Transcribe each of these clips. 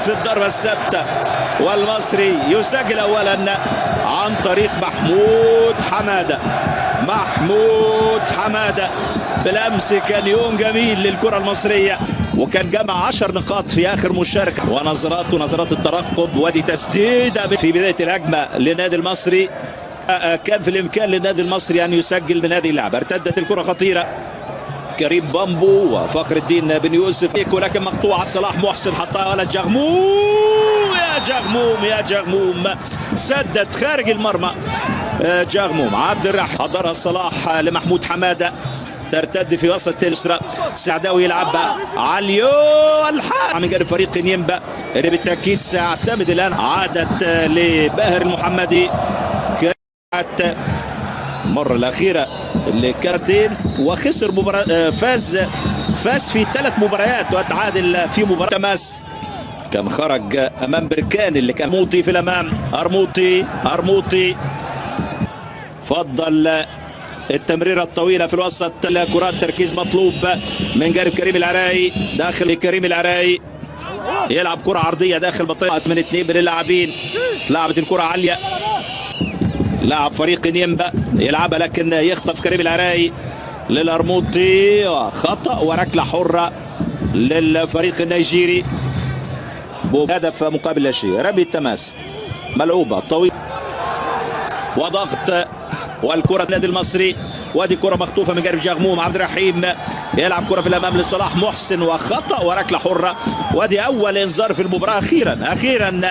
في الضربة الثابتة، والمصري يسجل أولا عن طريق محمود حمادة. محمود حمادة بالأمس كان يوم جميل للكرة المصرية، وكان جمع 10 نقاط في آخر مشاركة، ونظرات الترقب، ودي تسديدة في بداية الهجمة للنادي المصري. كان في الإمكان للنادي المصري أن يسجل من هذه اللعبة. ارتدت الكرة خطيرة، كريم بامبو وفخر الدين بن يوسف، ولكن مقطوعة. صلاح محسن حطها ولد جغموم، يا جغموم يا جغموم، سدد خارج المرمى. جغموم عبد الرحيم حضرها صلاح لمحمود حمادة، ترتد في وسط اليسرى. سعداوي يلعبها عليو الحق من جانب فريق نيمبا، اللي بالتاكيد سيعتمد الان. عادت لباهر المحمدي، كانت المره الاخيره اللي كانتين وخسر مباراه، فاز في 3 مباريات وتعادل في مباراه. تماس كان خرج امام بركان اللي كان ارموطي في الامام. ارموطي فضل التمريرة الطويلة في الوسط، كرات تركيز مطلوب من جانب كريم العراقي. داخل كريم العراقي يلعب كرة عرضية داخل منطقة من 2 من اللاعبين. لعبت الكرة عالية، لاعب فريق نيمبا يلعبها، لكن يخطف كريم العراقي للأرموطي، خطأ وركلة حرة للفريق النيجيري. هدف مقابل لا شيء. رمي التماس ملعوبة طويلة وضغط، والكرة النادي المصري، وادي كرة مخطوفة من جانب جغموم. عبد الرحيم يلعب كرة في الأمام لصلاح محسن، وخطأ وركلة حرة، وادي أول إنذار في المباراة. أخيرا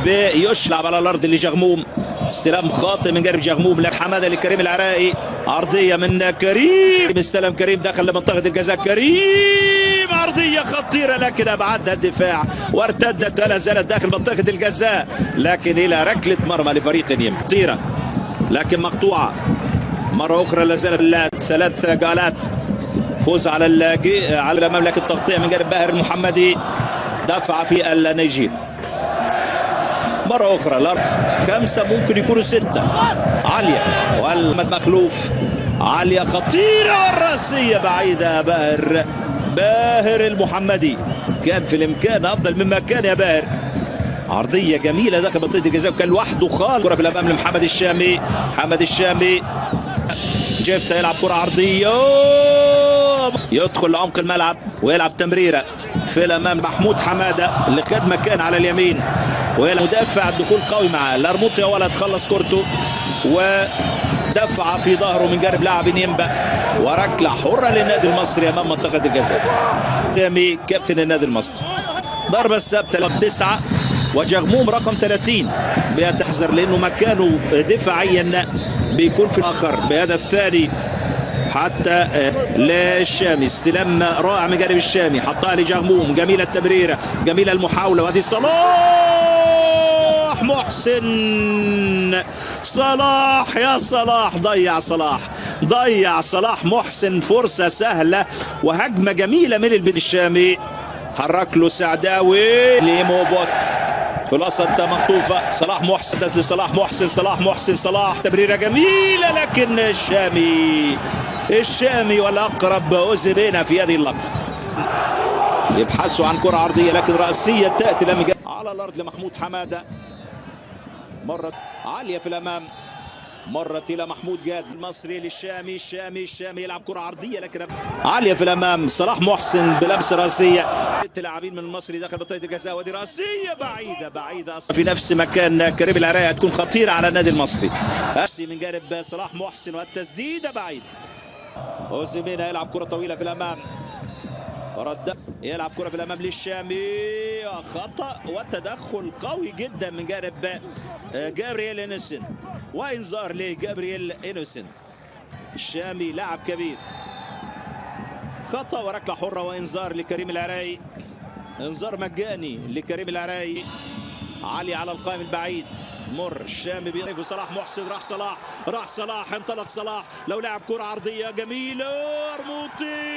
بيشلعب على الأرض لجغموم. استلام خاطئ من جانب جغموم، لك حمادة لكريم العراقي، عرضية من كريم، استلم كريم دخل لمنطقة الجزاء. كريم عرضية خطيرة، لكن أبعدها الدفاع وارتدت ولا زالت داخل منطقة الجزاء، لكن إلى ركلة مرمى لفريق نيم خطيرة لكن مقطوعة. مرة أخرى لا زالت 3 جولات فوز على مملكة التغطية من جانب باهر المحمدي، دفع في النيجير. مرة أخرى 5 ممكن يكونوا 6. عالية والمد مخلوف، عالية خطيرة والرأسية بعيدة. باهر المحمدي كان في الإمكان أفضل مما كان يا باهر. عرضية جميلة داخل منطقة الجزاء، وكان لوحده خالص. كرة في الأمام لمحمد الشامي. جيفتا يلعب كرة عرضية، يدخل لعمق الملعب ويلعب تمريرة في الأمام. محمود حمادة اللي خد مكان على اليمين، والمدافع الدخول قوي معاه. الأرموطي ولد خلص كورته ودفع في ظهره من جانب لاعب نيمبا، وركلة حرة للنادي المصري أمام منطقة الجزاء. شامي كابتن النادي المصري. ضربة ثابتة 9، وجغموم رقم 30 بيتحذر لأنه مكانه دفاعيا بيكون في الآخر. بهدف ثاني حتى للشامي، استلام رائع من جانب الشامي، حطها لجغموم. جميلة التمريرة، جميلة المحاولة، وهذه صلاح محسن. صلاح يا صلاح، ضيع صلاح محسن فرصة سهلة وهجمة جميلة من البن الشامي. حرك له سعداوي لموبوت في الوسط، مخطوفة. صلاح محسن لصلاح محسن، صلاح تمريرة جميلة، لكن الشامي والأقرب أزبينا في هذه اللقطة. يبحثوا عن كرة عرضية، لكن رأسية تأتي على الأرض لمحمود حمادة. مرة عالية في الأمام، مرت إلى محمود جاد المصري للشامي. الشامي يلعب كرة عرضية، لكن عالية في الأمام. صلاح محسن بلمسة رأسية. 6 لاعبين من المصري داخل منطقة الجزاء، ودي رأسية بعيدة في نفس مكان كريم العراقي، هتكون خطيرة على النادي المصري. من جانب صلاح محسن، والتسديدة بعيد. أوزيمينا يلعب كرة طويلة في الأمام، رد يلعب كرة في الأمام للشامي، خطأ وتدخل قوي جدا من جانب جابرييل إنوسنت، وإنذار لجابرييل إنوسنت. الشامي لاعب كبير، خطأ وركلة حرة وإنذار لكريم العراقي، إنذار مجاني لكريم العراقي. عالي على القائم البعيد، مر الشامي بيضيف صلاح محسن. راح صلاح انطلق صلاح، لو لعب كرة عرضية جميلة. أرموطي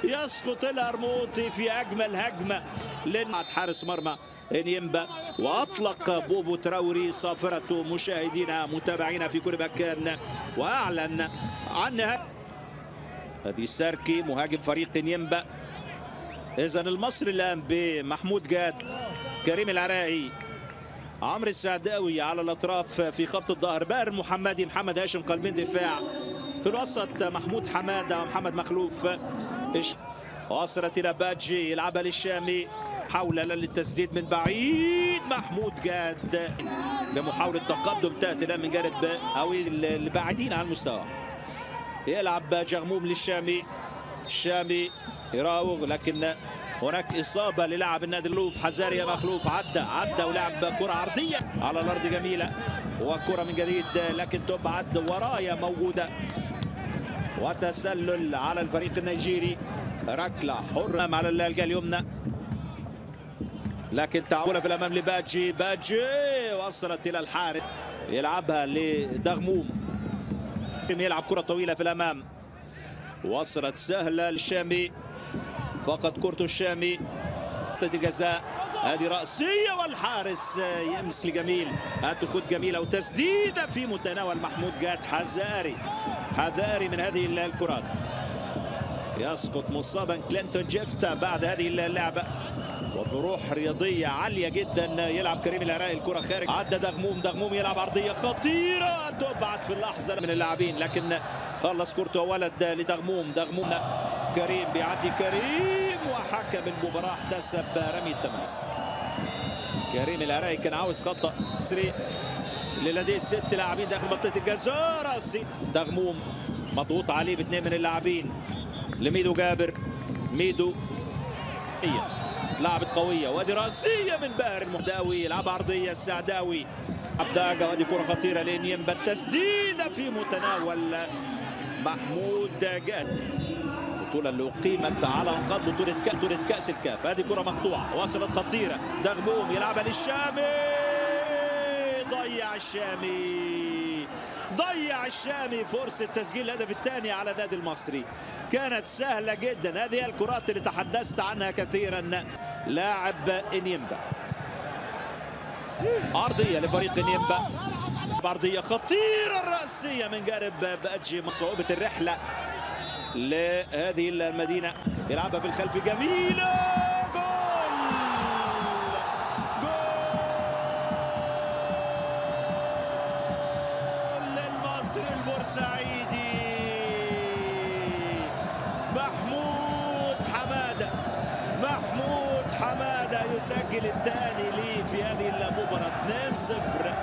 يسقط الأرموطي في أجمل هجمة حارس مرمى نيمبا، وأطلق بوبو تراوري صافرته مشاهدينا متابعينا في كل مكان، وأعلن عن هذه ساركي مهاجم فريق نيمبا. إذا المصري الآن بمحمود جاد، كريم العراقي، عمرو السعداوي على الأطراف في خط الظهر، باهر المحمدي، محمد هاشم قلبين دفاع، في الوسط محمود حمادة ومحمد مخلوف. وصلت إلى بادجي، يلعبها للشامي، محاولة للتسديد من بعيد، محمود جاد بمحاولة تقدم تأتي الآن من جانب أو البعيدين عن المستوى. يلعب جغموم للشامي، الشامي يراوغ لكن هناك إصابة للاعب النادي المخلوف. حزاري مخلوف عدى ولعب كرة عرضية على الأرض جميلة، وكرة من جديد لكن تبعد ورايا موجودة، وتسلل على الفريق النيجيري. ركلة حرة على الجهة اليمنى، لكن تعاونة في الأمام لباجي، باجي وصلت إلى الحارس، يلعبها لدغموم، يلعب كرة طويلة في الأمام، وصلت سهلة للشامي، فقط كرة الشامي، الجزاء هذه رأسية والحارس يمسي جميل، هتاخد جميلة وتسديدة في متناول محمود جاد. حذاري من هذه الكرات، يسقط مصابا كلينتون جيفتا بعد هذه اللعبة، وبروح رياضية عالية جدا يلعب كريم العراقي الكرة خارج. عدى دغموم يلعب عرضية خطيرة تبعد في اللحظة من اللاعبين، لكن خلص كرته ولد لدغموم. كريم بيعدي كريم، وحكم المباراة احتسب رمي التماس. كريم العراقي كان عاوز خطأ سريع، اللي لديه 6 لاعبين داخل منطقة الجزاء. دغموم مضغوط عليه باثنين من اللاعبين، لميدو جابر، ميدو لعبت قوية، وادي رأسية من باهر المحداوي، يلعب عرضية السعداوي، عبداجة، وادي كرة خطيرة لنيمبا، التسديدة في متناول محمود جاد. البطولة اللي أقيمت على أنقاض بطولة كأس الكاف، هذه كرة مقطوعة وصلت خطيرة، دغموم يلعبها للشامي، ضيع الشامي فرصة تسجيل الهدف الثاني على النادي المصري. كانت سهلة جدا، هذه الكرات اللي تحدثت عنها كثيرا. لاعب انيمبا، عرضية لفريق انيمبا، عرضية خطيرة الرأسية من جانب بادجي، صعوبة الرحلة لهذه المدينة، يلعبها في الخلف جميلة، جول للمصري البورسعيدي. محمود حمادة يسجل الثاني لي في هذه المباراة. 2-0